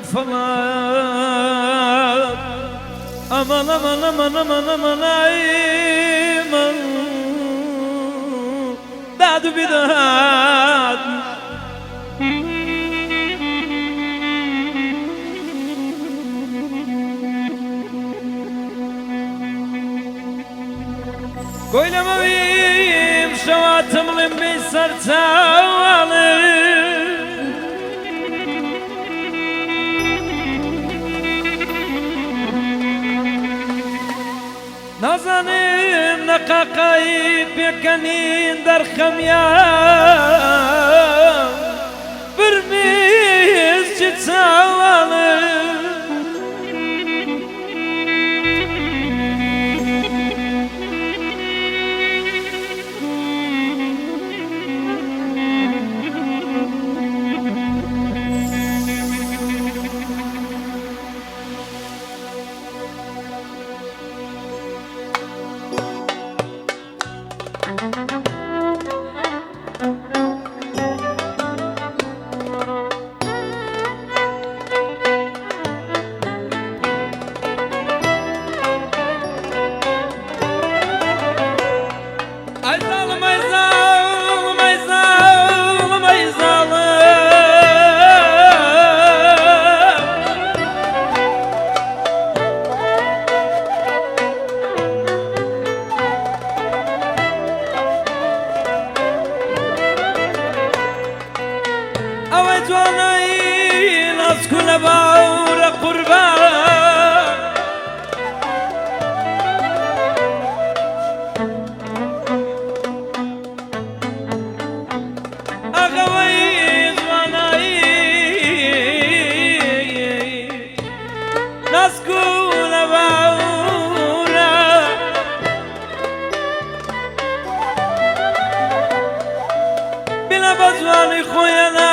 kafalar. Aman aman aman aman aman ayman dadu bidat. Koylama bim şavatımlım bir sarçalı. نازنین نقاقای بکنین در خمیان برمیز چی تاواله جوانایی از کل باور قربان آقای جوانایی از کل باور بلا بجوانی خوینا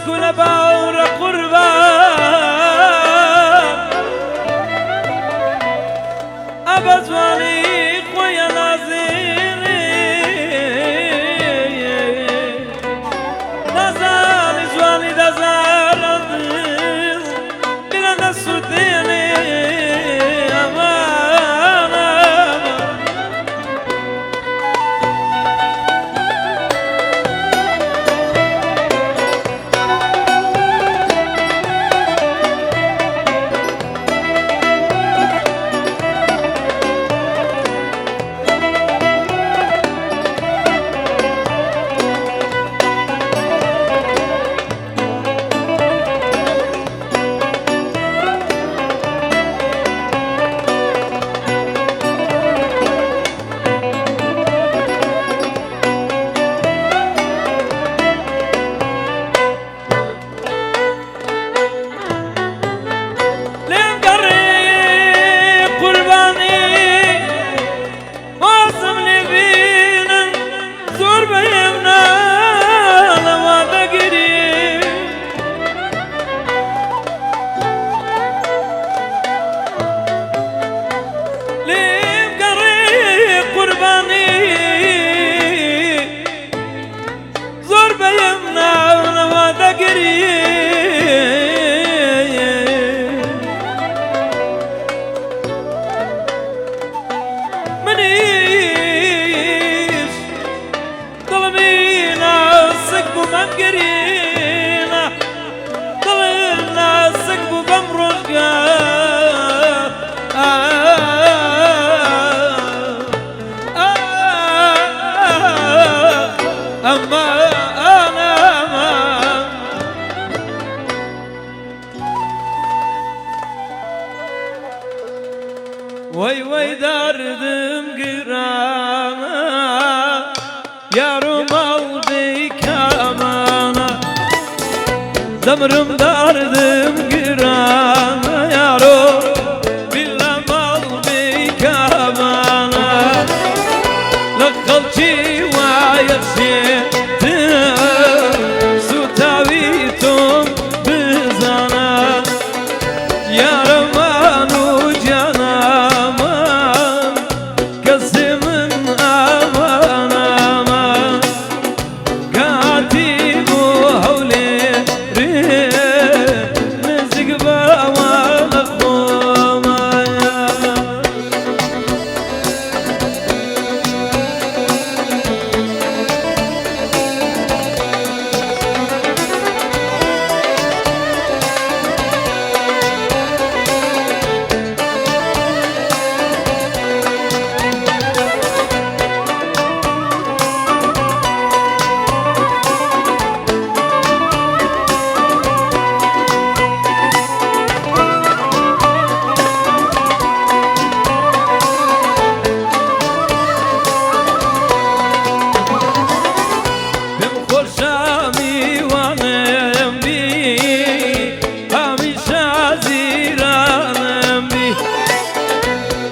كل باور قربان أبزواني خويا نازيني نازالي زواني دازال بلا نسوديني Vay vay derdim girana yarım aldı kamana. Zamrım dardım girana yaro billam aldı kamana. Lakalçı wa yakşetim su tavitum bizana. Yarım anu canaman kasimin aman aman. Katibu havleri mezgba wa lakhuma.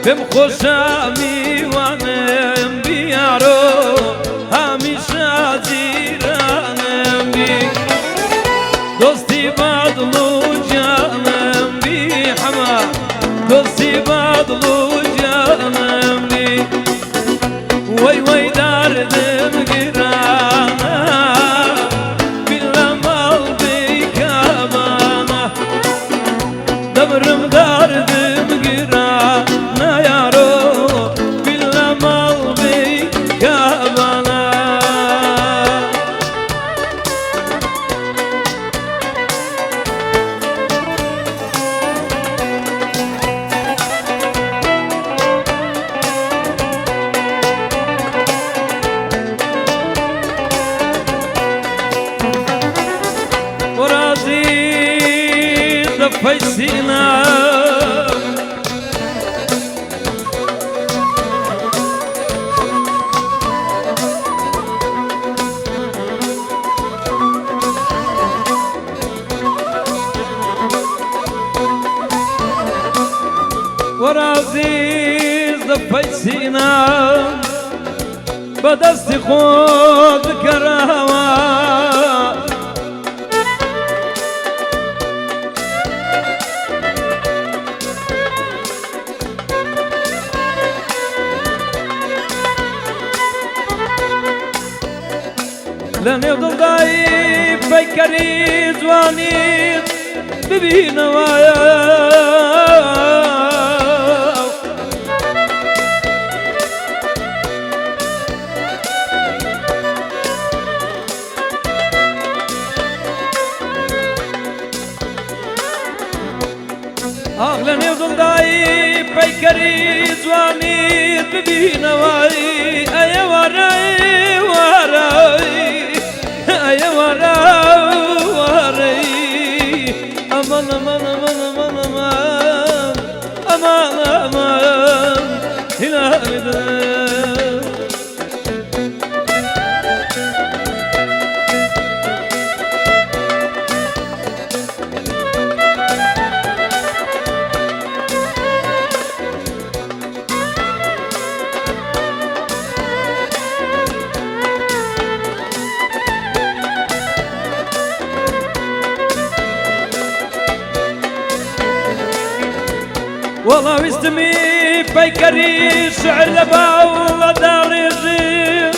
Bim خوشا میوانم بیارو همیشه زیرانم بی دوستی بدلو جانم بی همه دوستی بدلو جانم بی وای وای دردم گرانه بیلم aldı kamana دبرم دردم گرانه yaro bilam aldı kamana. ورازي ضفيسينا ورازي ضفيسينا بدست خود كراوة لن يفضل ضعيف بيكري زواني ببينوايا لن يفضل ضعيف بيكري زواني ببينواي أيا وراي وراي أيا وراي وراي أمان أمان أمان أمان أمان أمان أمان هلالي ده والله وستمي بيكري شعر لبا والله داري زين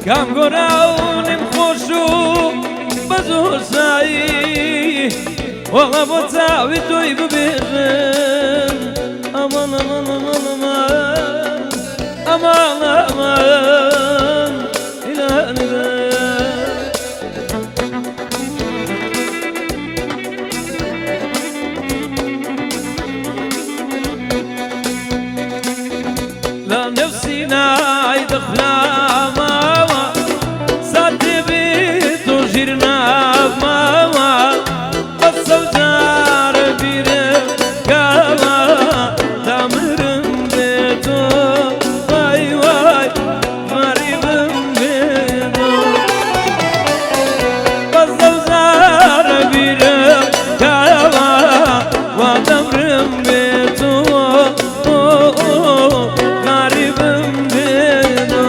كام قراوني مخوشو بزو ساي والله بتساوي تويب بيغن أمان أمان أمان أمان أمان أمان إلى ندى لا نفسي نايد خلاما ساتي بيت وجرنا ماما السودار بيرم كاما تامرم بيتو واي واي غريبم بينو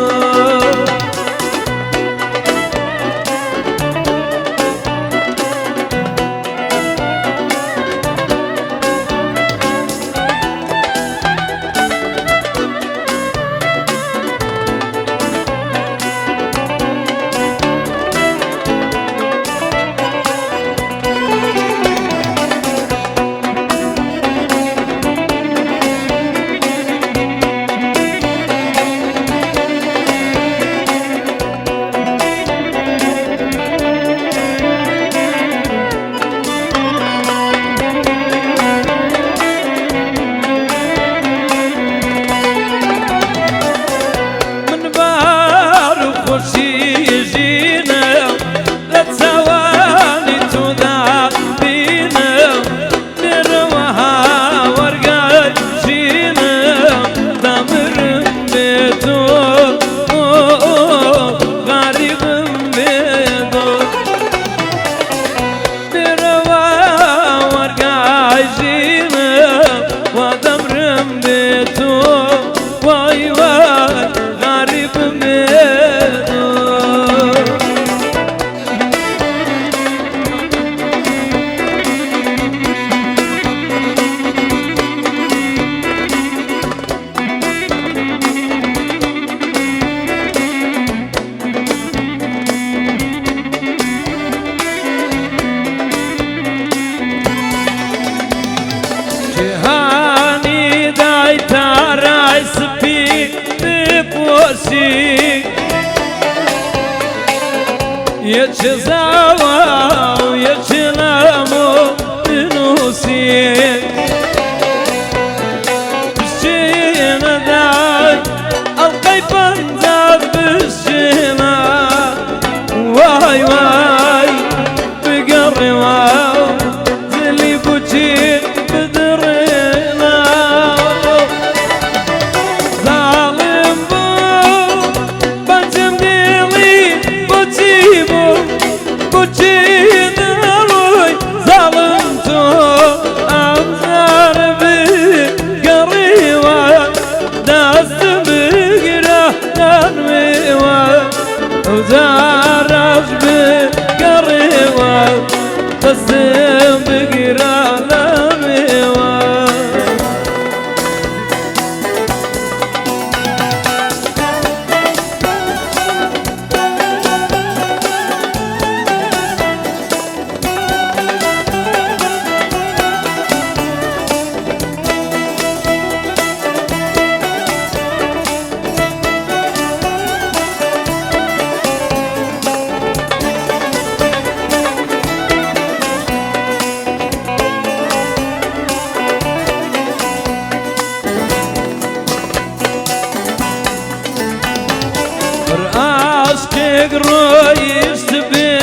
يتزاوى ويتلامو بنوسين بالشينا داي القيبان زاد بالشينا واي واي بقري واو زلي بوجين بدرينا ظالم بو بنجم ديلي بوجيبو بوجينا روي ظالمتو أمزار بقريوا داست بقرا نانويوا وزارش بقريوا داست بقرا نانويوا رأسك رويش تبي